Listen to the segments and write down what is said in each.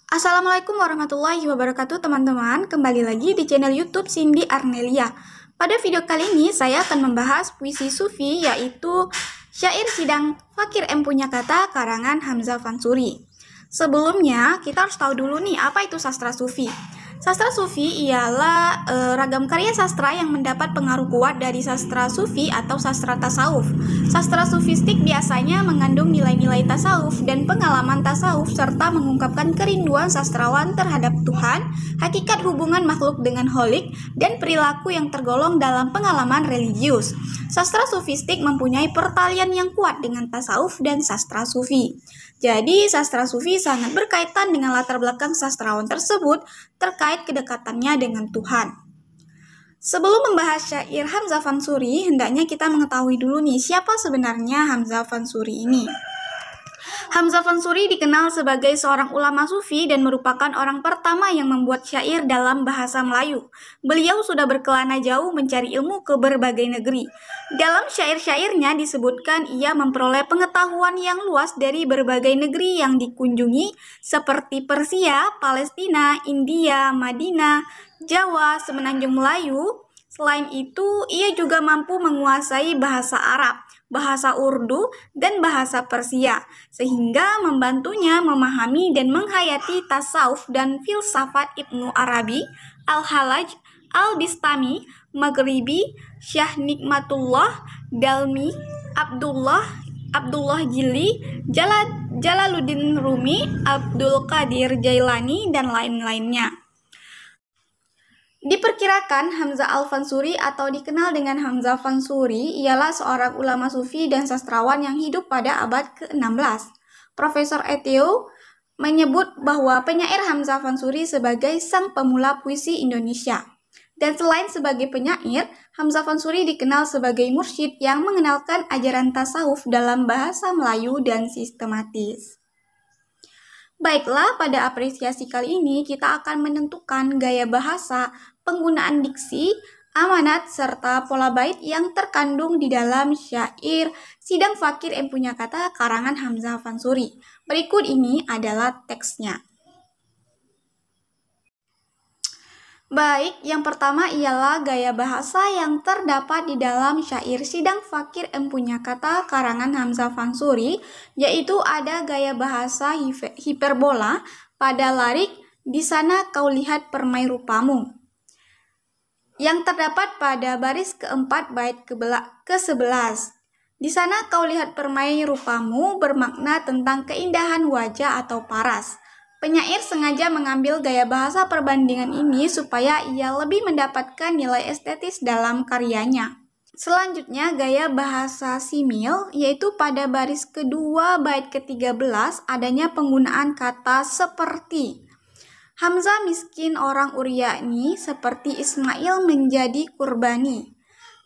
Assalamualaikum warahmatullahi wabarakatuh teman-teman. Kembali lagi di channel YouTube Cindy Arnelia. Pada video kali ini saya akan membahas puisi sufi, yaitu Syair Sidang Fakir M Punya Kata karangan Hamzah Fansuri. Sebelumnya kita harus tahu dulu nih apa itu sastra sufi. Sastra sufi ialah ragam karya sastra yang mendapat pengaruh kuat dari sastra sufi atau sastra tasawuf. Sastra sufistik biasanya mengandung nilai-nilai tasawuf dan pengalaman tasawuf serta mengungkapkan kerinduan sastrawan terhadap Tuhan, hakikat hubungan makhluk dengan holik, dan perilaku yang tergolong dalam pengalaman religius. Sastra sufistik mempunyai pertalian yang kuat dengan tasawuf dan sastra sufi. Jadi, sastra sufi sangat berkaitan dengan latar belakang sastrawan tersebut terkait kedekatannya dengan Tuhan. Sebelum membahas syair Hamzah Fansuri, hendaknya kita mengetahui dulu nih siapa sebenarnya Hamzah Fansuri ini. Hamzah Fansuri dikenal sebagai seorang ulama sufi dan merupakan orang pertama yang membuat syair dalam bahasa Melayu. Beliau sudah berkelana jauh mencari ilmu ke berbagai negeri. Dalam syair-syairnya disebutkan ia memperoleh pengetahuan yang luas dari berbagai negeri yang dikunjungi seperti Persia, Palestina, India, Madinah, Jawa, Semenanjung Melayu. Selain itu, ia juga mampu menguasai bahasa Arab, bahasa Urdu, dan bahasa Persia, sehingga membantunya memahami dan menghayati tasawuf dan filsafat Ibnu Arabi, Al-Hallaj, Al-Bistami, Maghribi, Syah Nikmatullah, Dalmi, Abdullah Jili, Jalaluddin Rumi, Abdul Qadir Jailani, dan lain-lainnya. Diperkirakan Hamzah Al-Fansuri atau dikenal dengan Hamzah Fansuri ialah seorang ulama sufi dan sastrawan yang hidup pada abad ke-16. Profesor Ethio menyebut bahwa penyair Hamzah Fansuri sebagai sang pemula puisi Indonesia. Dan selain sebagai penyair, Hamzah Fansuri dikenal sebagai mursyid yang mengenalkan ajaran tasawuf dalam bahasa Melayu dan sistematis. Baiklah, pada apresiasi kali ini kita akan menentukan gaya bahasa, penggunaan diksi, amanat, serta pola bait yang terkandung di dalam syair Sidang Fakir M Punya Kata karangan Hamzah Fansuri. Berikut ini adalah teksnya. Baik, yang pertama ialah gaya bahasa yang terdapat di dalam syair Sidang Fakir M Punya Kata karangan Hamzah Fansuri, yaitu ada gaya bahasa hiperbola pada larik "Di sana kau lihat permai rupamu", yang terdapat pada baris keempat bait ke-11. Di sana kau lihat permai rupamu bermakna tentang keindahan wajah atau paras. Penyair sengaja mengambil gaya bahasa perbandingan ini supaya ia lebih mendapatkan nilai estetis dalam karyanya. Selanjutnya, gaya bahasa simil, yaitu pada baris kedua bait ke-13 adanya penggunaan kata seperti. Hamzah miskin orang Uryani seperti Ismail menjadi kurbani.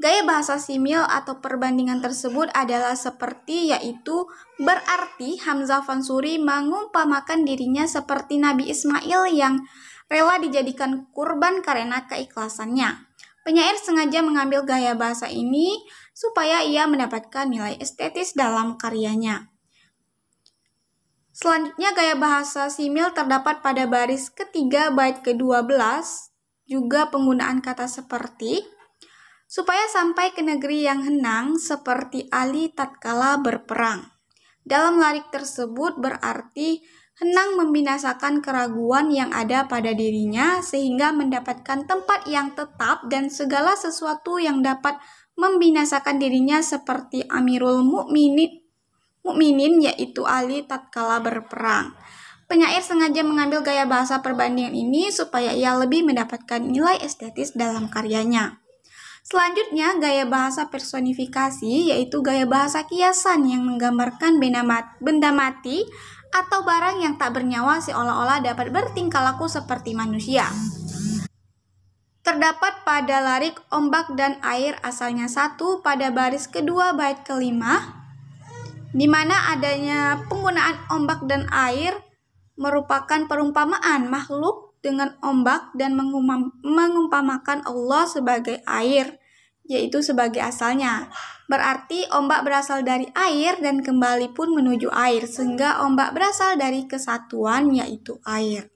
Gaya bahasa simil atau perbandingan tersebut adalah seperti, yaitu berarti Hamzah Fansuri mengumpamakan dirinya seperti Nabi Ismail yang rela dijadikan kurban karena keikhlasannya. Penyair sengaja mengambil gaya bahasa ini supaya ia mendapatkan nilai estetis dalam karyanya. Selanjutnya, gaya bahasa simil terdapat pada baris ketiga bait ke-12, juga penggunaan kata seperti, supaya sampai ke negeri yang henang seperti Ali tatkala berperang. Dalam larik tersebut berarti henang membinasakan keraguan yang ada pada dirinya sehingga mendapatkan tempat yang tetap dan segala sesuatu yang dapat membinasakan dirinya seperti Amirul Mukminin yaitu Ali tatkala berperang. Penyair sengaja mengambil gaya bahasa perbandingan ini supaya ia lebih mendapatkan nilai estetis dalam karyanya. Selanjutnya, gaya bahasa personifikasi, yaitu gaya bahasa kiasan yang menggambarkan benda mati atau barang yang tak bernyawa seolah-olah dapat bertingkah laku seperti manusia. Terdapat pada larik ombak dan air asalnya satu pada baris kedua bait ke-5, di mana adanya penggunaan ombak dan air merupakan perumpamaan makhluk dengan ombak dan mengumpamakan Allah sebagai air, yaitu sebagai asalnya. Berarti ombak berasal dari air dan kembali pun menuju air, sehingga ombak berasal dari kesatuan yaitu air.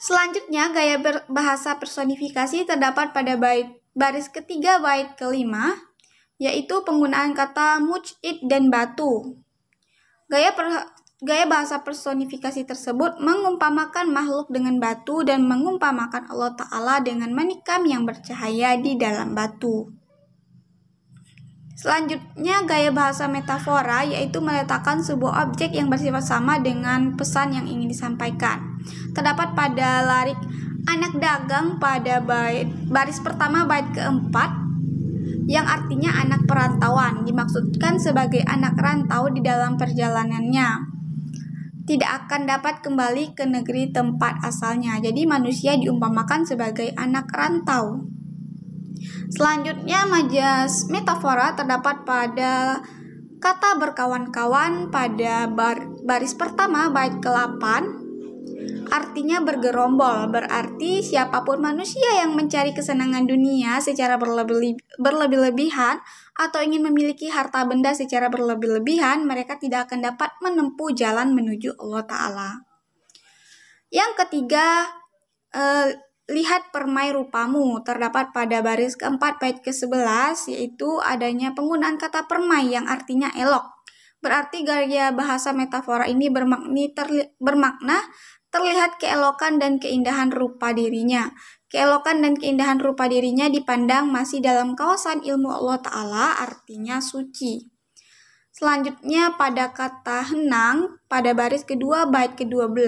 Selanjutnya, gaya bahasa personifikasi terdapat pada baris ketiga bait kelima, yaitu penggunaan kata muj'id dan batu. Gaya bahasa personifikasi tersebut mengumpamakan makhluk dengan batu dan mengumpamakan Allah Ta'ala dengan manikam yang bercahaya di dalam batu. Selanjutnya, gaya bahasa metafora yaitu meletakkan sebuah objek yang bersifat sama dengan pesan yang ingin disampaikan. Terdapat pada larik anak dagang pada baris pertama bait keempat, yang artinya anak perantauan, dimaksudkan sebagai anak rantau di dalam perjalanannya tidak akan dapat kembali ke negeri tempat asalnya. Jadi manusia diumpamakan sebagai anak rantau. Selanjutnya, majas metafora terdapat pada kata berkawan-kawan pada baris pertama bait ke-8, artinya bergerombol, berarti siapapun manusia yang mencari kesenangan dunia secara berlebih-lebihan atau ingin memiliki harta benda secara berlebih-lebihan, mereka tidak akan dapat menempuh jalan menuju Allah Ta'ala. Yang ketiga, lihat permai rupamu, terdapat pada baris keempat bait ke-11, yaitu adanya penggunaan kata permai yang artinya elok. Berarti gaya bahasa metafora ini bermakna terlihat keelokan dan keindahan rupa dirinya. Keelokan dan keindahan rupa dirinya dipandang masih dalam kawasan ilmu Allah Ta'ala, artinya suci. Selanjutnya, pada kata henang, pada baris kedua bait ke-12,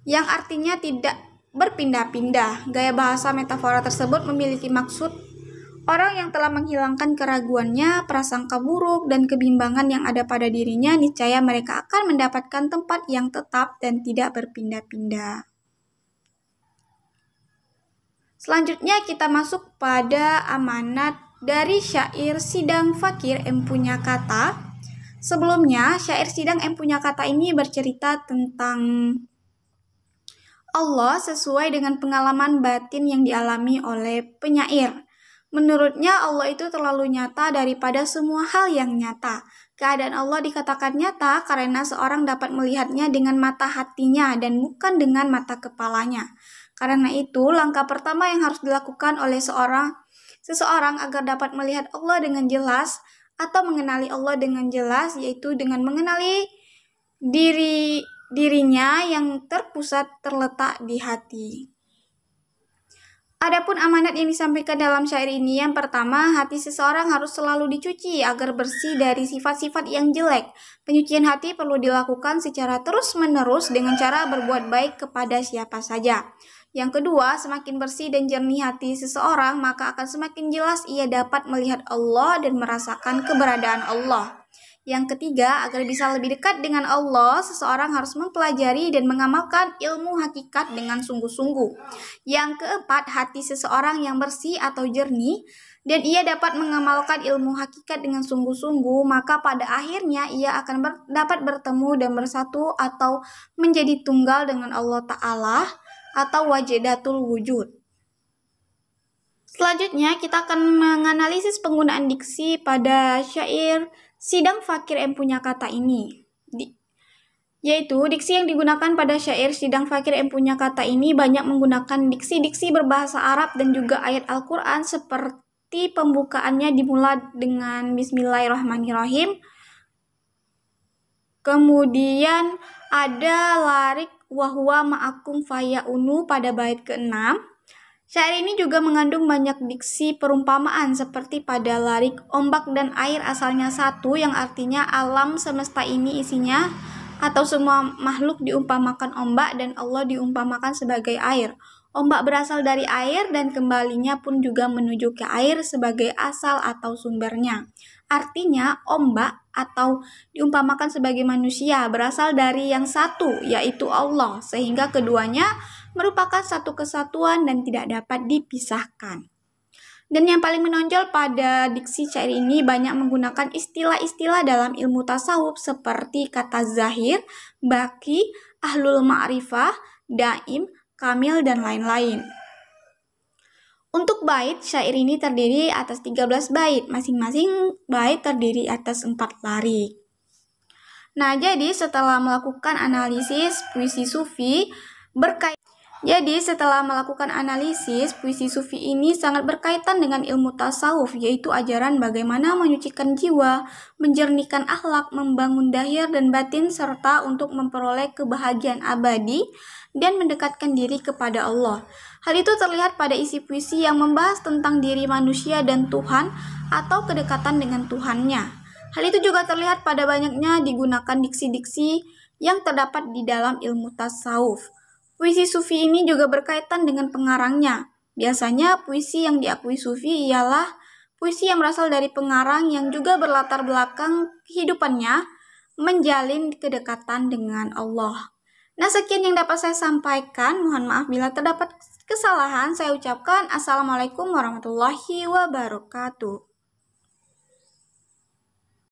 yang artinya tidak berpindah-pindah. Gaya bahasa metafora tersebut memiliki maksud orang yang telah menghilangkan keraguannya, prasangka buruk, dan kebimbangan yang ada pada dirinya, niscaya mereka akan mendapatkan tempat yang tetap dan tidak berpindah-pindah. Selanjutnya kita masuk pada amanat dari syair Sidang Fakir Empunya Kata. Sebelumnya, syair Sidang Empunya Kata ini bercerita tentang Allah sesuai dengan pengalaman batin yang dialami oleh penyair. Menurutnya Allah itu terlalu nyata daripada semua hal yang nyata. Keadaan Allah dikatakan nyata karena seorang dapat melihatnya dengan mata hatinya dan bukan dengan mata kepalanya. Karena itu, langkah pertama yang harus dilakukan oleh seseorang agar dapat melihat Allah dengan jelas atau mengenali Allah dengan jelas, yaitu dengan mengenali dirinya yang terletak di hati. Adapun amanat yang disampaikan dalam syair ini, yang pertama, hati seseorang harus selalu dicuci agar bersih dari sifat-sifat yang jelek. Penyucian hati perlu dilakukan secara terus-menerus dengan cara berbuat baik kepada siapa saja. Yang kedua, semakin bersih dan jernih hati seseorang, maka akan semakin jelas ia dapat melihat Allah dan merasakan keberadaan Allah. Yang ketiga, agar bisa lebih dekat dengan Allah, seseorang harus mempelajari dan mengamalkan ilmu hakikat dengan sungguh-sungguh. Yang keempat, hati seseorang yang bersih atau jernih, dan ia dapat mengamalkan ilmu hakikat dengan sungguh-sungguh, maka pada akhirnya ia akan dapat bertemu dan bersatu atau menjadi tunggal dengan Allah Ta'ala atau wajidatul wujud. Selanjutnya, kita akan menganalisis penggunaan diksi pada syair Sidang Fakir Empunya Kata ini, yaitu diksi yang digunakan pada syair Sidang Fakir Empunya Kata ini banyak menggunakan diksi-diksi berbahasa Arab dan juga ayat Al-Quran, seperti pembukaannya dimulai dengan Bismillahirrahmanirrahim. Kemudian ada larik wahwa ma'akum faya'unu pada bait ke-6. Syair ini juga mengandung banyak diksi perumpamaan seperti pada larik ombak dan air asalnya satu, yang artinya alam semesta ini isinya atau semua makhluk diumpamakan ombak dan Allah diumpamakan sebagai air. Ombak berasal dari air dan kembalinya pun juga menuju ke air sebagai asal atau sumbernya. Artinya ombak atau diumpamakan sebagai manusia berasal dari yang satu, yaitu Allah, sehingga keduanya merupakan satu kesatuan dan tidak dapat dipisahkan. Dan yang paling menonjol pada diksi syair ini banyak menggunakan istilah-istilah dalam ilmu tasawuf seperti kata zahir, baki, ahlul ma'rifah, daim, kamil, dan lain-lain. Untuk bait, syair ini terdiri atas 13 bait, masing-masing bait terdiri atas 4 larik. Nah, jadi setelah melakukan analisis puisi sufi, berkaitan. Jadi setelah melakukan analisis, puisi sufi ini sangat berkaitan dengan ilmu tasawuf, yaitu ajaran bagaimana menyucikan jiwa, menjernihkan akhlak, membangun dahir dan batin, serta untuk memperoleh kebahagiaan abadi dan mendekatkan diri kepada Allah. Hal itu terlihat pada isi puisi yang membahas tentang diri manusia dan Tuhan atau kedekatan dengan Tuhannya. Hal itu juga terlihat pada banyaknya digunakan diksi-diksi yang terdapat di dalam ilmu tasawuf. Puisi sufi ini juga berkaitan dengan pengarangnya. Biasanya puisi yang diakui sufi ialah puisi yang berasal dari pengarang yang juga berlatar belakang kehidupannya menjalin kedekatan dengan Allah. Nah, sekian yang dapat saya sampaikan. Mohon maaf bila terdapat kesalahan. Saya ucapkan Assalamualaikum warahmatullahi wabarakatuh.